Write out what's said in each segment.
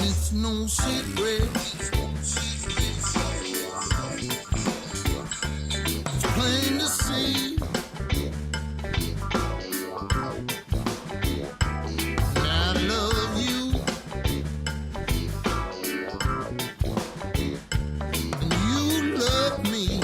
it's no secret. It's plain to see. I love you, and you love me.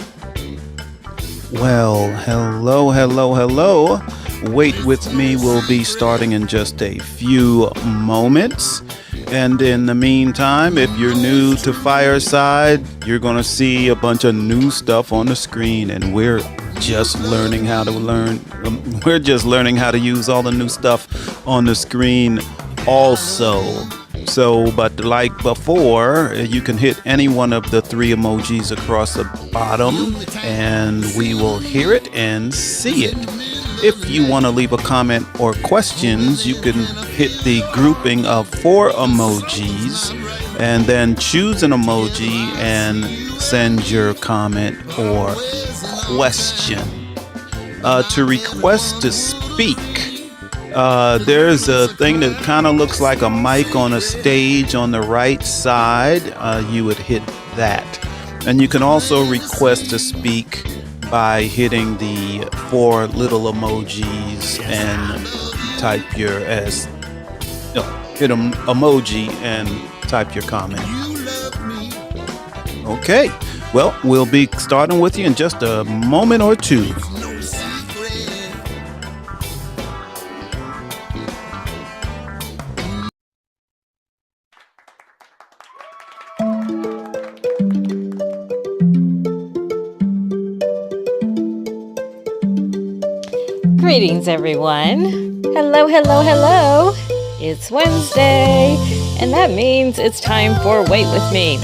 Well, hello, hello, hello. Wait with me will be starting in just a few moments. And in the meantime, if you're new to Fireside, you're going to see a bunch of new stuff on the screen. And we're just learning how to we're just learning how to use all the new stuff on the screen also. So, but like before, you can hit any one of the three emojis across the bottom and we will hear it and see it. If you want to leave a comment or questions, you can hit the grouping of four emojis and then choose an emoji and send your comment or question. To request to speak, there's a thing that kind of looks like a mic on a stage on the right side. You would hit that. And you can also request to speak by hitting the four little emojis and type your hit an emoji and type your comment. Okay, well, we'll be starting with you in just a moment or two. Greetings, everyone. Hello, hello, hello. It's Wednesday, and that means it's time for Wait With Me.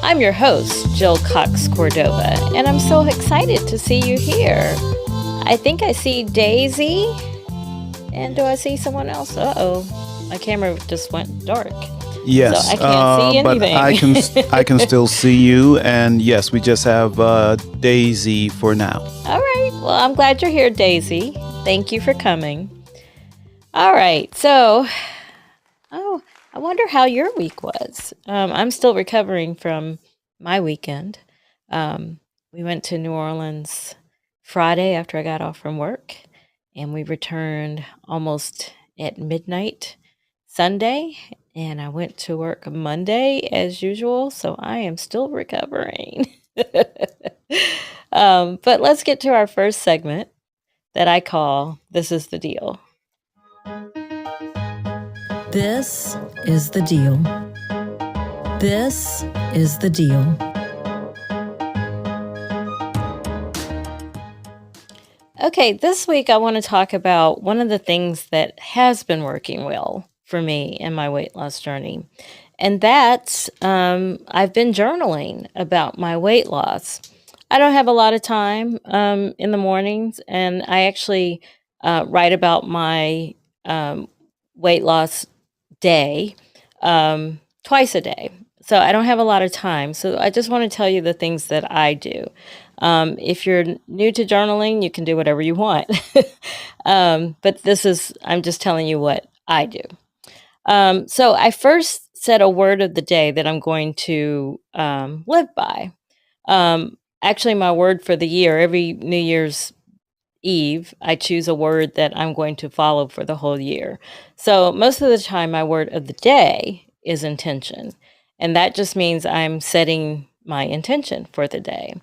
I'm your host, Jill Cox Cordova, and I'm so excited to see you here. I think I see Daisy, and do I see someone else? Uh-oh, my camera just went dark. Yes, so I can't see anything. but I can still see you, and yes, we just have Daisy for now. All right. Well, I'm glad you're here, Daisy. Thank you for coming. All right. So, I wonder how your week was. I'm still recovering from my weekend. We went to New Orleans Friday after I got off from work, and we returned almost at midnight Sunday, and I went to work Monday as usual, so I am still recovering. But let's get to our first segment that I call This is the Deal. This is the deal. This is the deal. Okay, this week I want to talk about one of the things that has been working well for me in my weight loss journey. And that's I've been journaling about my weight loss. I don't have a lot of time in the mornings, and I actually write about my weight loss day twice a day. So I don't have a lot of time. So I just want to tell you the things that I do. If you're new to journaling, you can do whatever you want. But I'm just telling you what I do. So I first set a word of the day that I'm going to live by. Actually, my word for the year, every New Year's Eve, I choose a word that I'm going to follow for the whole year. So most of the time, my word of the day is intention. And that just means I'm setting my intention for the day.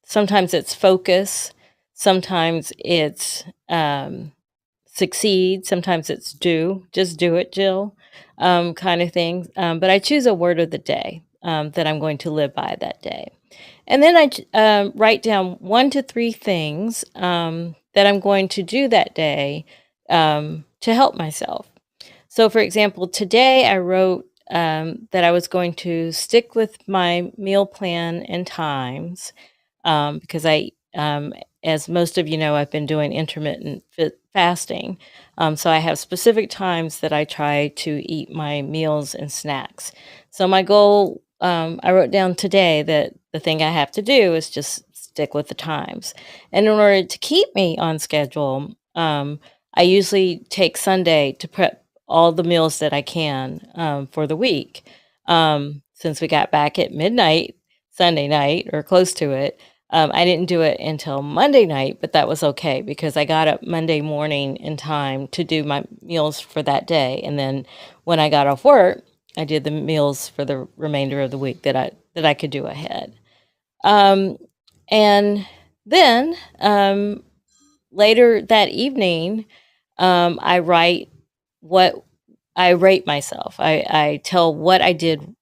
Sometimes it's focus. Sometimes it's succeed. Sometimes it's do. Just do it, Jill, kind of thing. But I choose a word of the day that I'm going to live by that day. And then I write down 1 to 3 things that I'm going to do that day to help myself. So, for example, today I wrote that I was going to stick with my meal plan and times because as most of you know, I've been doing intermittent fasting. So I have specific times that I try to eat my meals and snacks. So my goal, I wrote down today that the thing I have to do is just stick with the times. And in order to keep me on schedule, I usually take Sunday to prep all the meals that I can for the week. Since we got back at midnight Sunday night or close to it, I didn't do it until Monday night, but that was okay because I got up Monday morning in time to do my meals for that day. And then when I got off work, I did the meals for the remainder of the week that I could do ahead. And then later that evening, I write what I rate myself. I tell what I did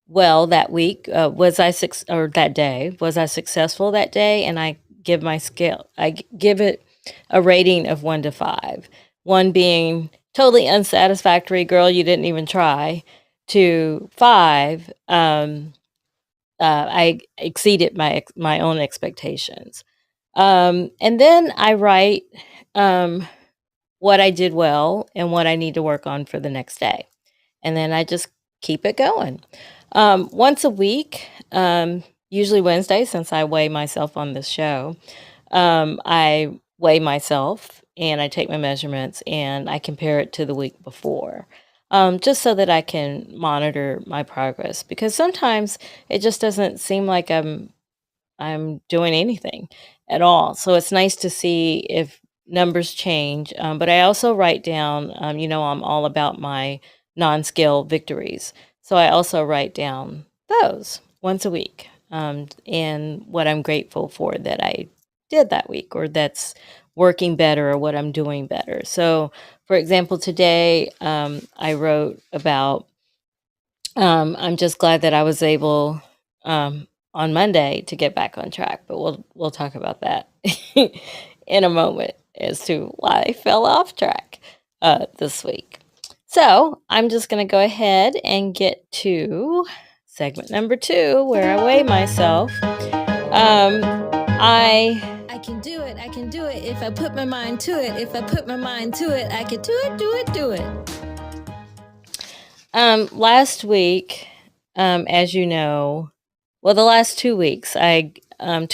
well that week. Was I or that day? Was I successful that day? And I give my scale. Give it a rating of 1 to 5. 1 being totally unsatisfactory, girl, you didn't even try. To 5, I exceeded my own expectations. And then I write what I did well and what I need to work on for the next day. And then I just keep it going. Once a week, usually Wednesday, since I weigh myself on this show, I weigh myself and I take my measurements and I compare it to the week before. Just so that I can monitor my progress, because sometimes it just doesn't seem like I'm doing anything at all. So it's nice to see if numbers change. But I also write down, I'm all about my non-scale victories. So I also write down those once a week, and what I'm grateful for that I did that week, or that's working better, or what I'm doing better. So, for example, today I wrote about, I'm just glad that I was able on Monday to get back on track, but we'll talk about that in a moment as to why I fell off track this week. So I'm just going to go ahead and get to segment number 2, where I weigh myself. I can do it. I can do it. If I put my mind to it. If I put my mind to it, I can do it, do it, do it. Last week, as you know, well, the last 2 weeks, 2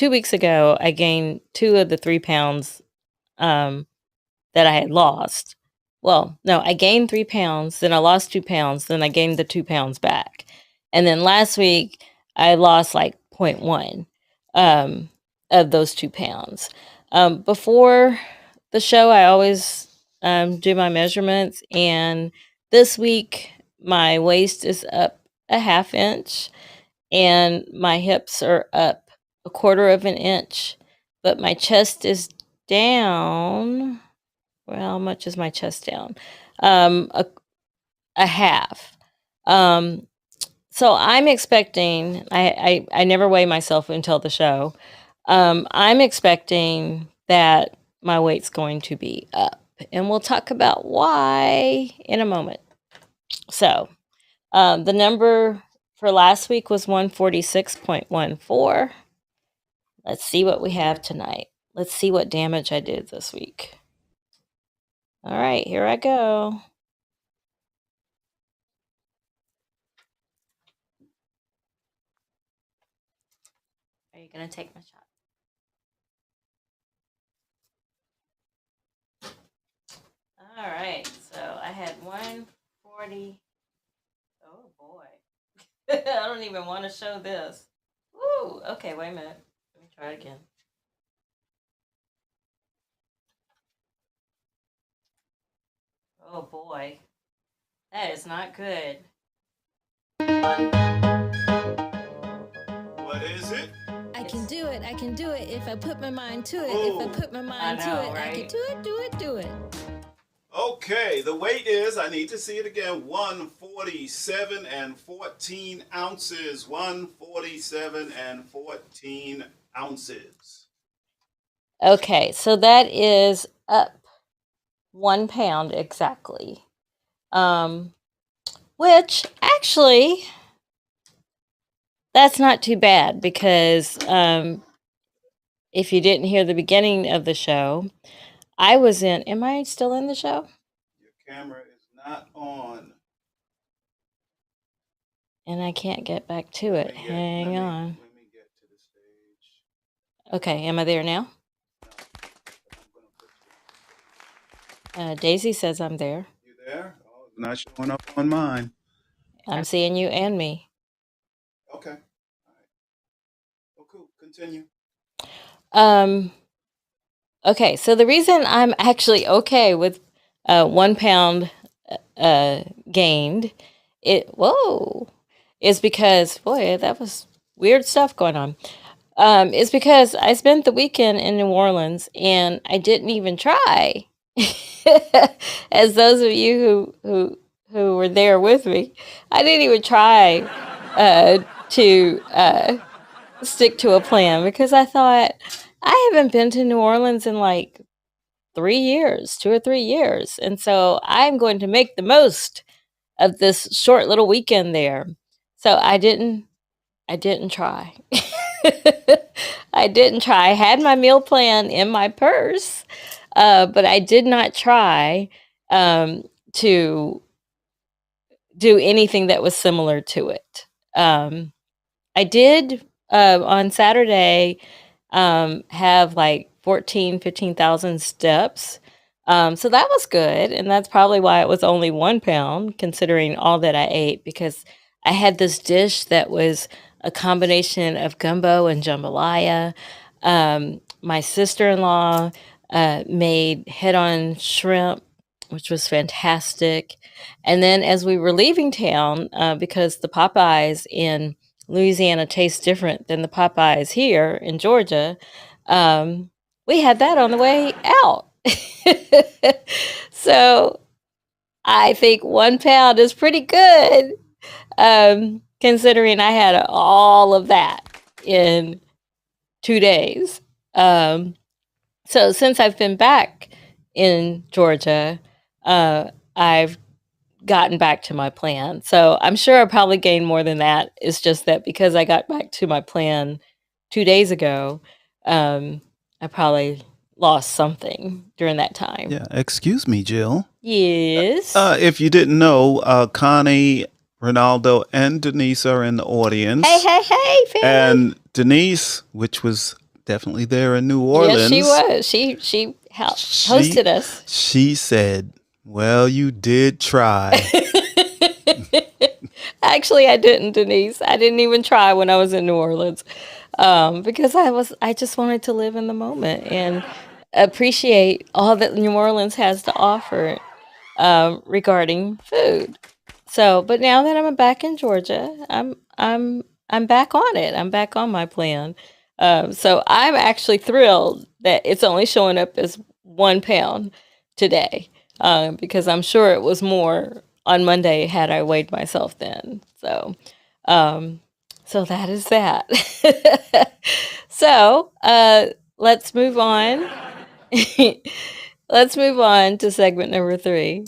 weeks ago, I gained 2 of the 3 pounds that I had lost. Well, no, I gained 3 pounds, then I lost 2 pounds, then I gained the 2 pounds back. And then last week, I lost like 0.1 of those 2 pounds. Before the show, I always do my measurements. And this week, my waist is up a 1/2 inch and my hips are up 1/4 of an inch, but my chest is down. Well, how much is my chest down? A 1/2. So I'm expecting, I never weigh myself until the show. I'm expecting that my weight's going to be up, and we'll talk about why in a moment. So the number for last week was 146.14. Let's see what we have tonight. Let's see what damage I did this week. All right, here I go. Are you going to take my shot? All right, so I had 140. Oh boy. I don't even want to show this. Woo, okay, wait a minute. Let me try it again. Oh boy. That is not good. What is it? I can do it. I can do it. If I put my mind to it. If I put my mind to it, I can do it, do it, do it. Okay, the weight is, I need to see it again, 147 and 14 ounces. 147 and 14 ounces. Okay, so that is up 1 pound exactly. Which actually, that's not too bad, because if you didn't hear the beginning of the show, I was in, am I still in the show? Your camera is not on. And I can't get back to it. Hang on. Let me get to the stage. Okay, am I there now? No, I'm gonna put Daisy says I'm there. you there? Oh, not showing up on mine. I'm seeing you and me. Okay. All right. Oh, cool. Continue. Um, okay, so the reason I'm actually okay with 1 pound gained, is because, boy, that was weird stuff going on. Is because I spent the weekend in New Orleans and I didn't even try. As those of you who were there with me, I didn't even try to stick to a plan because I thought I haven't been to New Orleans in like 3 years, 2 or 3 years, and so I'm going to make the most of this short little weekend there. So I didn't try. I didn't try. I had my meal plan in my purse, but I did not try to do anything that was similar to it. I did on Saturday have like 15,000 steps. So that was good. And that's probably why it was only 1 pound, considering all that I ate, because I had this dish that was a combination of gumbo and jambalaya. My sister-in-law made head-on shrimp, which was fantastic. And then as we were leaving town, because the Popeyes in Louisiana tastes different than the Popeyes here in Georgia, we had that on the way out. So I think 1 pound is pretty good, considering I had all of that in 2 days. So since I've been back in Georgia, I've gotten back to my plan. So I'm sure I probably gained more than that. It's just that because I got back to my plan 2 days ago, I probably lost something during that time. Yeah. Excuse me, Jill. Yes. If you didn't know, Connie, Ronaldo, and Denise are in the audience. Hey, family. And Denise, which was definitely there in New Orleans. Yes, she was. She hosted us. She said, well, you did try. Actually, I didn't, Denise. I didn't even try when I was in New Orleans, because I just wanted to live in the moment and appreciate all that New Orleans has to offer regarding food. So, but now that I'm back in Georgia, I'm back on it. I'm back on my plan. So I'm actually thrilled that it's only showing up as 1 pound today, because I'm sure it was more on Monday had I weighed myself then. So, so that is that. So let's move on. Let's move on to segment number 3.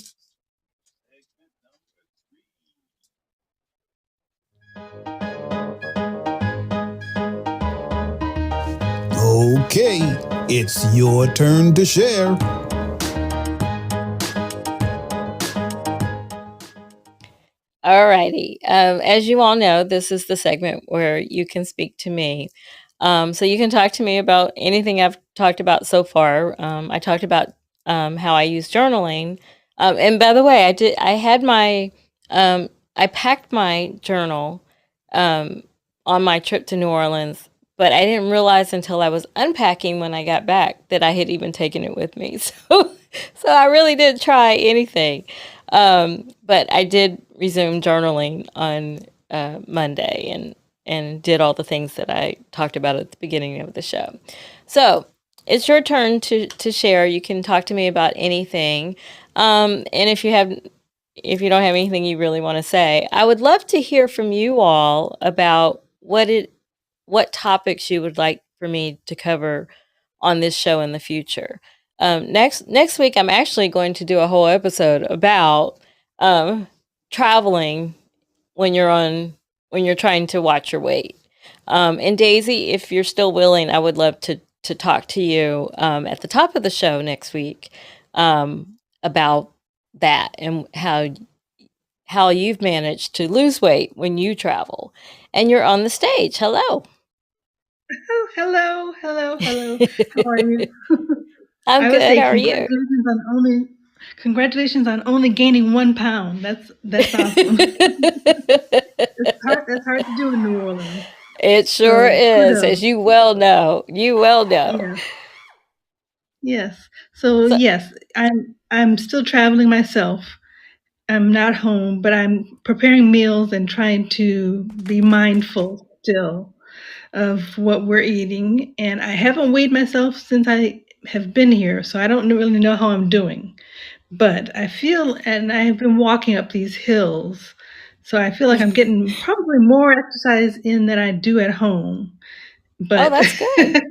Okay, it's your turn to share. Alrighty. As you all know, this is the segment where you can speak to me. So you can talk to me about anything I've talked about so far. I talked about how I use journaling. And by the way, I packed my journal on my trip to New Orleans, but I didn't realize until I was unpacking when I got back that I had even taken it with me. So I really didn't try anything. But I did resume journaling on Monday and did all the things that I talked about at the beginning of the show. So it's your turn to share. You can talk to me about anything. And if you don't have anything you really want to say, I would love to hear from you all about what topics you would like for me to cover on this show in the future. Next week, I'm actually going to do a whole episode about traveling when you're trying to watch your weight. And Daisy, if you're still willing, I would love to talk to you at the top of the show next week about that and how you've managed to lose weight when you travel. And you're on the stage. Hello. Oh, hello. How are you? I'm I would good. say How are you? congratulations on Congratulations on only gaining 1 pound. That's awesome. That's hard to do in New Orleans. It sure So is, kudos. as you well know. You well know. Yes. Yes. So So, yes, I'm still traveling myself. I'm not home, but I'm preparing meals and trying to be mindful still of what we're eating. And I haven't weighed myself since I have been here, so I don't really know how I'm doing. But I feel, and I have been walking up these hills, so I feel like I'm getting probably more exercise in than I do at home. oh, But that's good.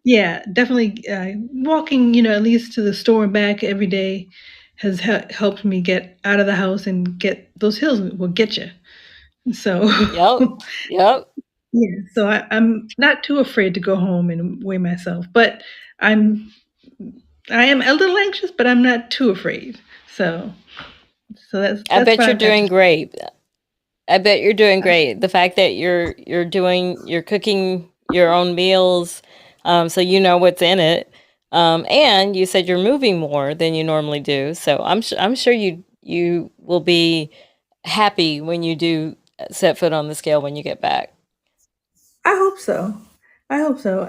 yeah, definitely walking, at least to the store and back every day has helped me get out of the house and get those hills will get you. So Yep. Yep. yeah, so I'm not too afraid to go home and weigh myself, but I'm I am a little anxious, but I'm not too afraid. So I that's bet what you're I've got to doing say. great. I bet you're doing great. The fact that you're cooking your own meals, so you know what's in it, and you said you're moving more than you normally do. So I'm sure you will be happy when you do set foot on the scale when you get back. I hope so. I hope so.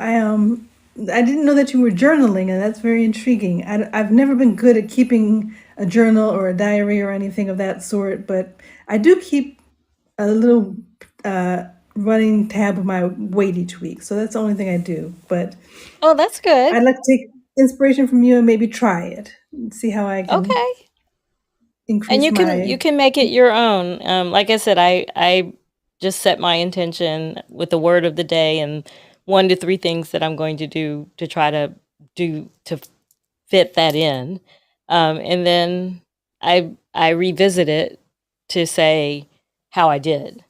I didn't know that you were journaling, and that's very intriguing. I've never been good at keeping a journal or a diary or anything of that sort, but I do keep a little uh, running tab of my weight each week. So that's the only thing I do. But Oh, that's good. I'd like to take inspiration from you and maybe try it and see how I can Okay. And increase you my. can make it your own. Like I said, I just set my intention with the word of the day and 1 to 3 things that I'm going to do to try to do to fit that in. And then I revisit it to say how I did.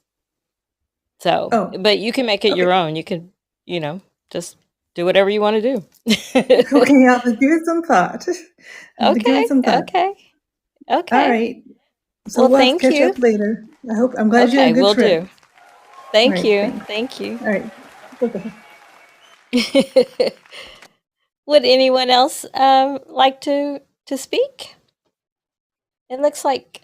So, Oh, but you can make it okay. your own. You can, just do whatever you want to do. Okay, I'll have to give it some thought. I'll have to give Okay. it some thought. Okay. All Okay. right. So Well, we'll have to thank catch you. up later. I'm glad you had Okay, a good will trip. do. All Thank right, you. thanks. Thank you. All right. Okay. Would anyone else like to speak? It looks like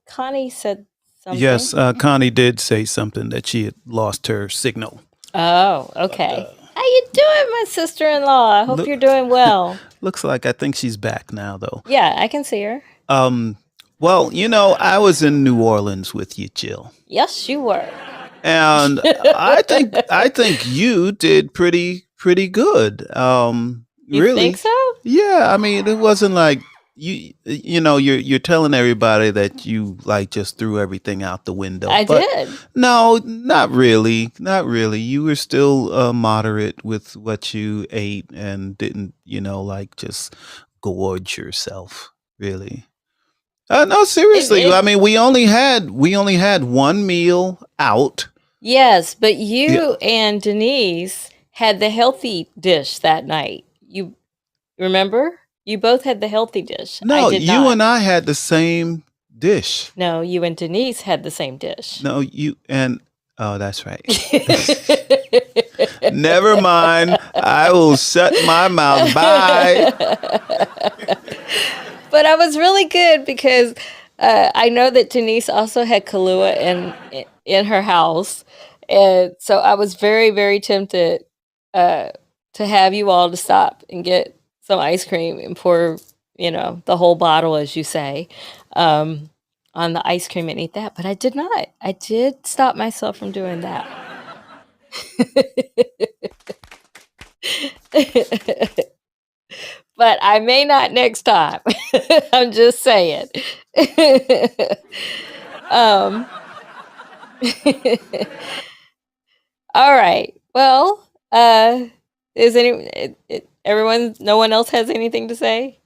Connie said something. Yes, Connie did say something that she had lost her signal. Oh, okay. How you doing, my sister-in-law? I hope Look, you're doing well. looks like I think she's back now, though. Yeah, I can see her. Well, I was in New Orleans with you, Jill, Yes, you were. and I think you did pretty good. You think Really, so? yeah. I mean, it wasn't like you're telling everybody that you like just threw everything out the window, I but did. no, not really, not really. You were still moderate with what you ate and didn't, like just gorge yourself. Really. No, It, seriously. I it mean, we only had one meal out. yes, but Yeah. you and Denise had the healthy dish that night. You remember? You both had the healthy dish. I No, did you not. and I had the same dish. No, you and Denise had the same dish. No, you and oh, that's right. Never mind. I will shut my mouth. Bye. But I was really good because I know that Denise also had Kahlua in her house, and so I was very very tempted uh, to have you all to stop and get some ice cream and pour the whole bottle, as you say, um, on the ice cream and eat that. But I did not. I did stop myself from doing that. But I may not next time. I'm just saying. um, all right. Well, is everyone? No one else has anything to say.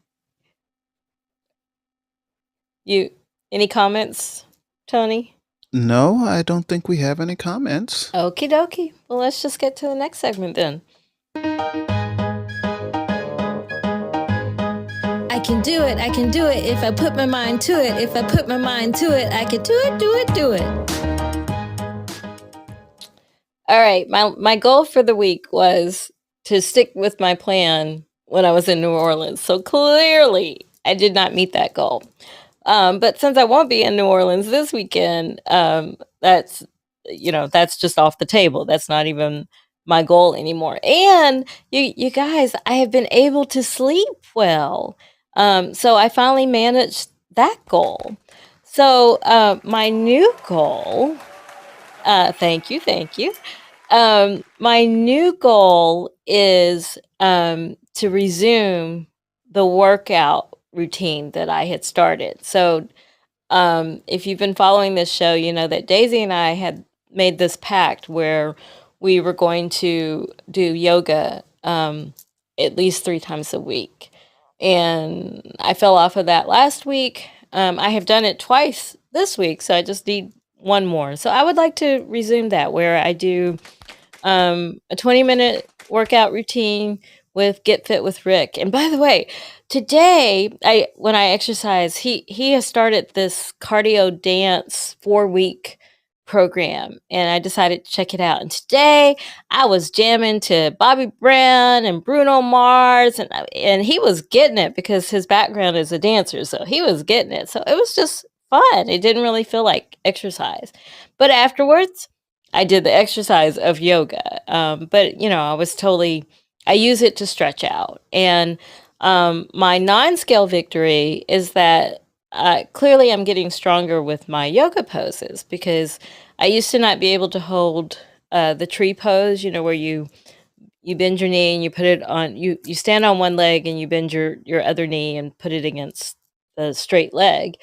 You any comments, Tony? No, I don't think we have any comments. Okie dokie. Well, let's just get to the next segment then. I can do it. I can do it. If I put my mind to it. If I put my mind to it, I can do it, do it, do it. All right. My goal for the week was to stick with my plan when I was in New Orleans. So clearly I did not meet that goal. But since I won't be in New Orleans this weekend, that's that's just off the table. That's not even my goal anymore. And you guys, I have been able to sleep well. So I finally managed that goal. So my new goal, thank you. My new goal is to resume the workout routine that I had started. So if you've been following this show, you know that Daisy and I had made this pact where we were going to do yoga at least 3 times a week. And I fell off of that last week. I have done it twice this week, so I just need one more. So I would like to resume that where I do a 20-minute workout routine with Get Fit with Rick. And by the way, today, when I exercise, he has started this cardio dance 4-week program, and I decided to check it out. And today, I was jamming to Bobby Brown and Bruno Mars, and he was getting it because his background is a dancer, so he was getting it. So it was just fun. It didn't really feel like exercise, but afterwards, I did the exercise of yoga. But I use it to stretch out. And my non-scale victory is that clearly I'm getting stronger with my yoga poses, because I used to not be able to hold the tree pose, where you bend your knee and you put it on, you stand on one leg and you bend your other knee and put it against the straight leg.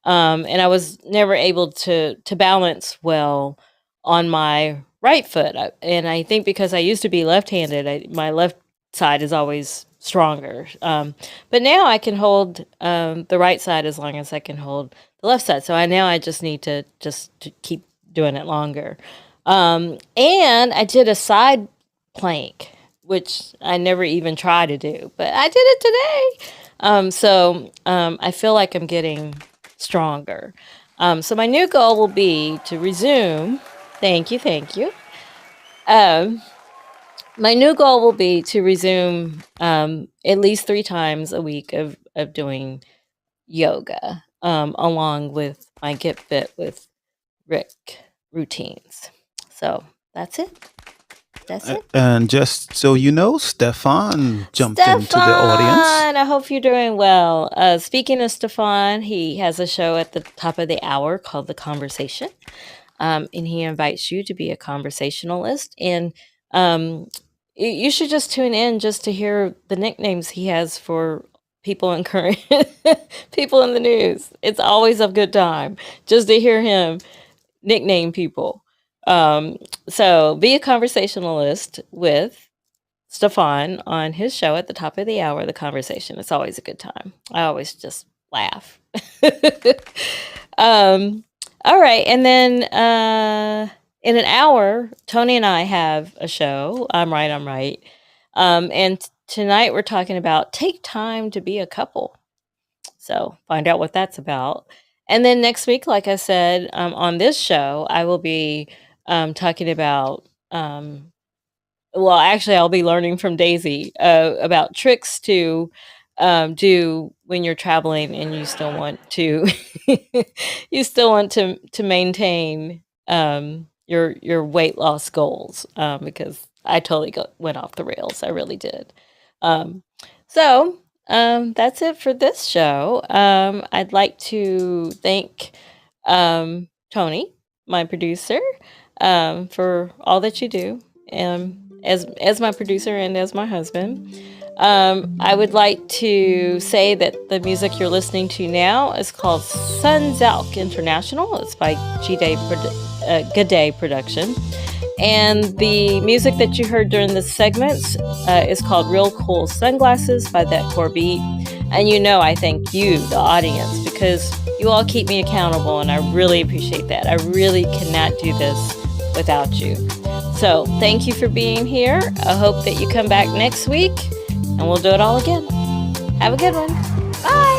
And I was never able to balance well on my right foot. And I think because I used to be left-handed, my left side is always stronger. But now I can hold the right side as long as I can hold the left side. So I just need to keep doing it longer. And I did a side plank, which I never even tried to do, but I did it today. So I feel like I'm getting stronger. So my new goal will be to resume. Thank you. My new goal will be to resume at least 3 times a week of doing yoga, along with my Get Fit with Rick routines. So that's it. And just so you know, Stefan jumped into the audience. I hope you're doing well. Speaking of Stefan, he has a show at the top of the hour called The Conversation. And he invites you to be a conversationalist. And you should just tune in just to hear the nicknames he has for people in current people in the news. It's always a good time just to hear him nickname people. So be a conversationalist with Stefan on his show at the top of the hour, The Conversation. It's always a good time. I always just laugh. All right. And then in an hour, Tony and I have a show. I'm right. And tonight we're talking about take time to be a couple. So find out what that's about. And then next week, like I said, on this show, I will be talking about, I'll be learning from Daisy about tricks to do when you're traveling and you still want to maintain your weight loss goals, because I totally went off the rails. I really did. So that's it for this show. I'd like to thank Tony, my producer, for all that you do, as my producer and as my husband. I would like to say that the music you're listening to now is called Sunzelk International. It's by Good Day Production. And the music that you heard during this segment is called Real Cool Sunglasses by That Core Beat. And I thank you, the audience, because you all keep me accountable, and I really appreciate that. I really cannot do this without you. So thank you for being here. I hope that you come back next week, and we'll do it all again. Have a good one. Bye.